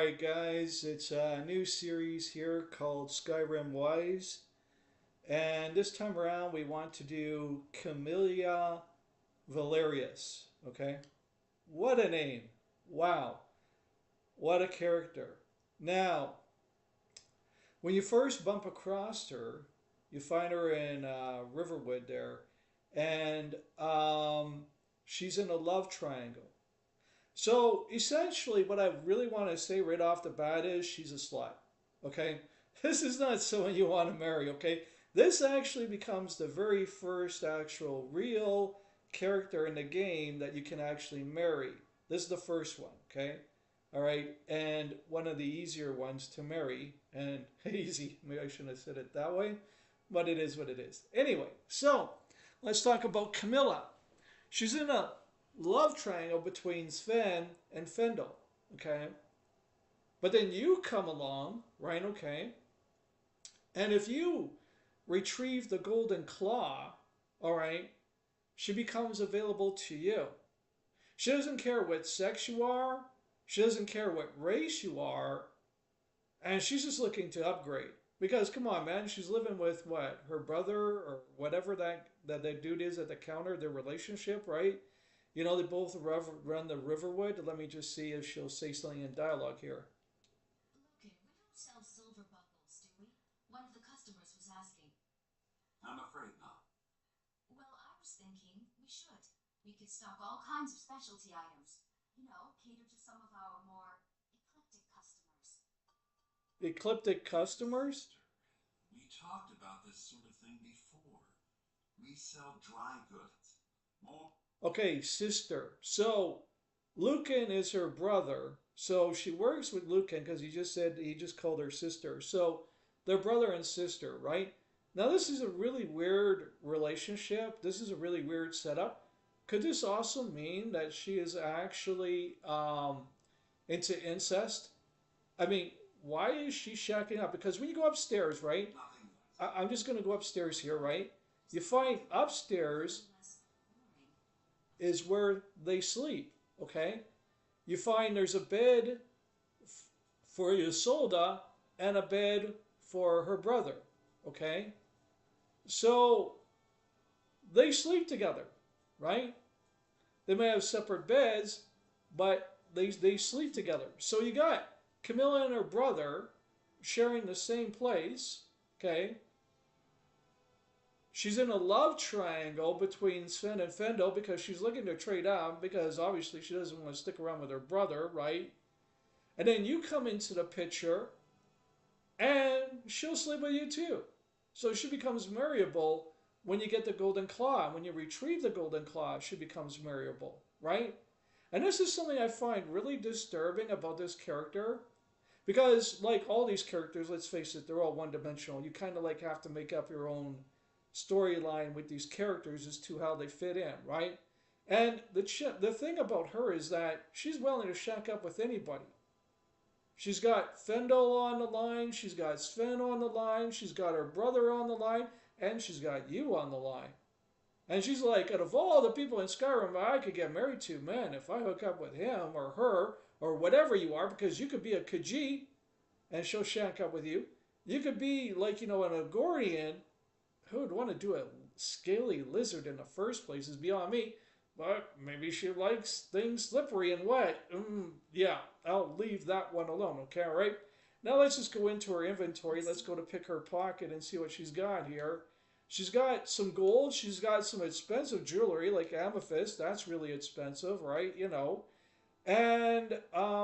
Alright guys, it's a new series here called Skyrim Wise. And this time around we want to do Camilla Valerius. Okay? What a name. Wow. What a character. Now, when you first bump across her, you find her in Riverwood there. And she's in a love triangle. So essentially, what I really want to say right off the bat is she's a slut. Okay? This is not someone you want to marry, okay? This actually becomes the very first actual real character in the game that you can actually marry. This is the first one, okay? All right, and one of the easier ones to marry. And easy, maybe I shouldn't have said it that way, but it is what it is. Anyway, so let's talk about Camilla. She's in a love triangle between Sven and Fendel, okay? But then you come along, right, okay? And if you retrieve the golden claw, all right, she becomes available to you. She doesn't care what sex you are. She doesn't care what race you are. And she's just looking to upgrade. Because, come on, man, she's living with, what, her brother or whatever that dude is at the counter, their relationship, right? You know, they both run the Riverwood. Let me just see if she'll say something in dialogue here. Logan, we don't sell silver bundles, do we? One of the customers was asking. I'm afraid not. Well, I was thinking we should. We could stock all kinds of specialty items. You know, cater to some of our more eclectic customers. Ecliptic customers? We talked about this sort of thing before. We sell dry goods. More. Okay, sister. So, Lucan is her brother. So she works with Lucan because he just called her sister. So they're brother and sister, right? Now this is a really weird relationship. This is a really weird setup. Could this also mean that she is actually into incest? I mean, why is she shacking up? Because when you go upstairs, right? Nothing. I'm just going to go upstairs here, right? You find upstairs is where they sleep, okay? You find there's a bed for Isolda and a bed for her brother, okay? So they sleep together, right? They may have separate beds, but they sleep together. So you got Camilla and her brother sharing the same place, okay? She's in a love triangle between Sven and Fendel because she's looking to trade out because obviously she doesn't want to stick around with her brother, right? And then you come into the picture and she'll sleep with you too. So she becomes marryable when you get the golden claw. When you retrieve the golden claw, she becomes marryable, right? And this is something I find really disturbing about this character because like all these characters, let's face it, they're all one-dimensional. You kind of like have to make up your own storyline with these characters as to how they fit in, right? And the thing about her is that she's willing to shack up with anybody. She's got Fendel on the line, she's got Sven on the line, she's got her brother on the line, and she's got you on the line. And she's like, out of all the people in Skyrim I could get married to, man, if I hook up with him or her or whatever you are, because you could be a Khajiit and she'll shack up with you. You could be like, an Agorian. Who would want to do a scaly lizard in the first place is beyond me. But maybe she likes things slippery and wet. Yeah, I'll leave that one alone, okay, all right? Now let's just go into her inventory. Let's go to pick her pocket and see what she's got here. She's got some gold. She's got some expensive jewelry like amethyst. That's really expensive, right? And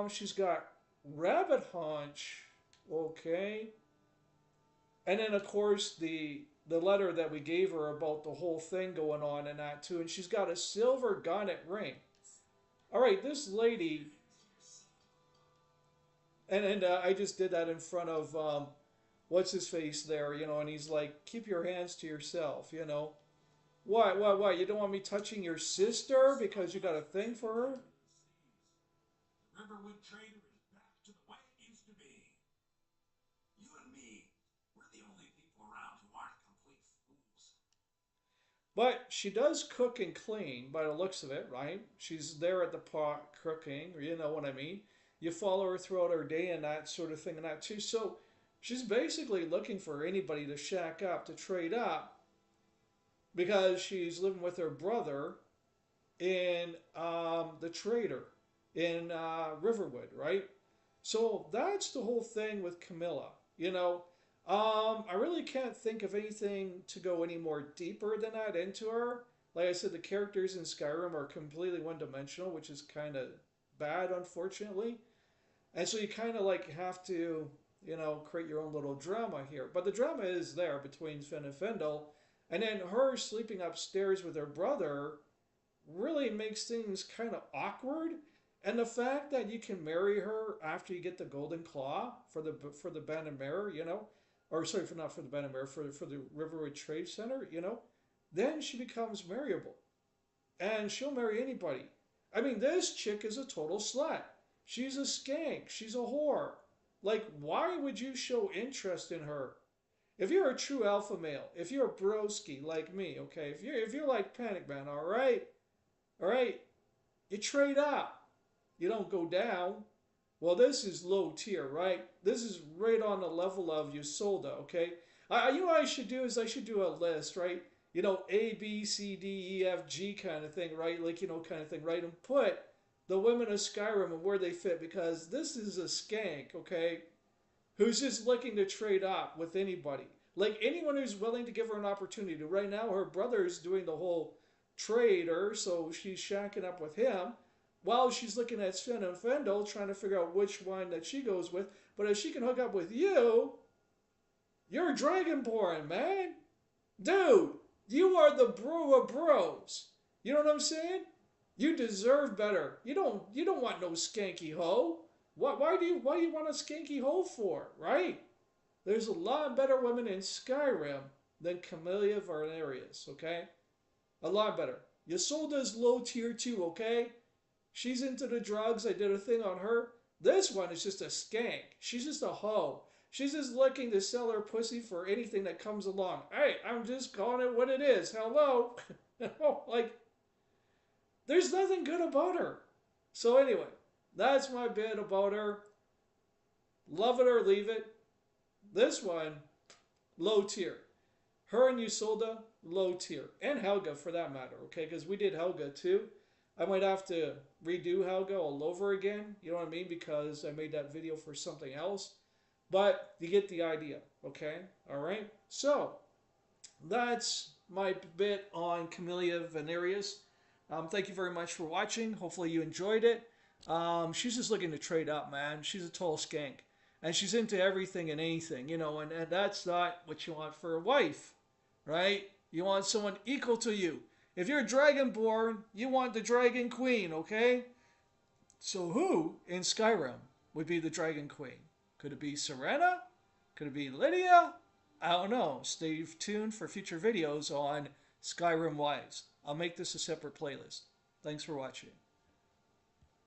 she's got rabbit haunch, okay? And then, of course, the letter that we gave her about the whole thing going on and that too. And she's got a silver garnet ring. All right, this lady, and I just did that in front of, what's his face there, and he's like, keep your hands to yourself, Why? You don't want me touching your sister because you got a thing for her? The Riverwood Trader is back to the way it used to be. You and me, we're the only people around who aren't complete fools. But she does cook and clean by the looks of it, right? She's there at the pot cooking, or you know what I mean. you follow her throughout her day and that sort of thing and that too. So she's basically looking for anybody to shack up, to trade up, because she's living with her brother in the trader in Riverwood, right? So that's the whole thing with Camilla. I really can't think of anything to go any more deeper than that into her. Like I said, the characters in Skyrim are completely one-dimensional, which is kind of bad, unfortunately. And so you kind of like have to, create your own little drama here. But the drama is there between Finn and Fendel. And then her sleeping upstairs with her brother really makes things kind of awkward. And the fact that you can marry her after you get the Golden Claw for the Ben and Mare, or sorry, not for the Ben and Mare, for the Riverwood Trade Center, then she becomes marryable, and she'll marry anybody. I mean, this chick is a total slut. She's a skank. She's a whore. Like, why would you show interest in her? If you're a true alpha male, if you're a broski like me, okay, if you're like Panic Man, all right, you trade up. You don't go down. Well, this is low tier, right? This is right on the level of Ysolda, okay? What I should do is I should do a list, right? A, B, C, D, E, F, G kind of thing, right? Like, kind of thing, right? And put the women of Skyrim and where they fit, because this is a skank, okay? Who's just looking to trade up with anybody. Like, anyone who's willing to give her an opportunity. Right now, her brother's doing the whole trader, so she's shacking up with him. While she's looking at Sven and Fendel, trying to figure out which one that she goes with. But if she can hook up with you, you're Dragonborn, man. Dude, you are the bro of bros. You know what I'm saying? You deserve better. You don't want no skanky hoe. Why do you want a skanky hoe for, right? There's a lot better women in Skyrim than Camilla Valerius, okay? A lot better. Ysolda's low tier too, okay? She's into the drugs. I did a thing on her. This one is just a skank. She's just a hoe. She's just looking to sell her pussy for anything that comes along. Hey, I'm just calling it what it is. Hello? Like, there's nothing good about her. So anyway, that's my bit about her. Love it or leave it. This one, low tier. Her and Ysolda, low tier. And Helga, for that matter, okay? Because we did Helga too. I might have to redo Helga all over again, you know what I mean? Because I made that video for something else. But you get the idea, okay? All right? So, that's my bit on Camilla Valerius. Thank you very much for watching. Hopefully you enjoyed it. She's just looking to trade up, man. She's a total skank. And she's into everything and anything, and that's not what you want for a wife, right? You want someone equal to you. If you're Dragonborn, you want the Dragon Queen, okay? So who in Skyrim would be the Dragon Queen? Could it be Serena? Could it be Lydia? I don't know. Stay tuned for future videos on Skyrim Wives. I'll make this a separate playlist. Thanks for watching.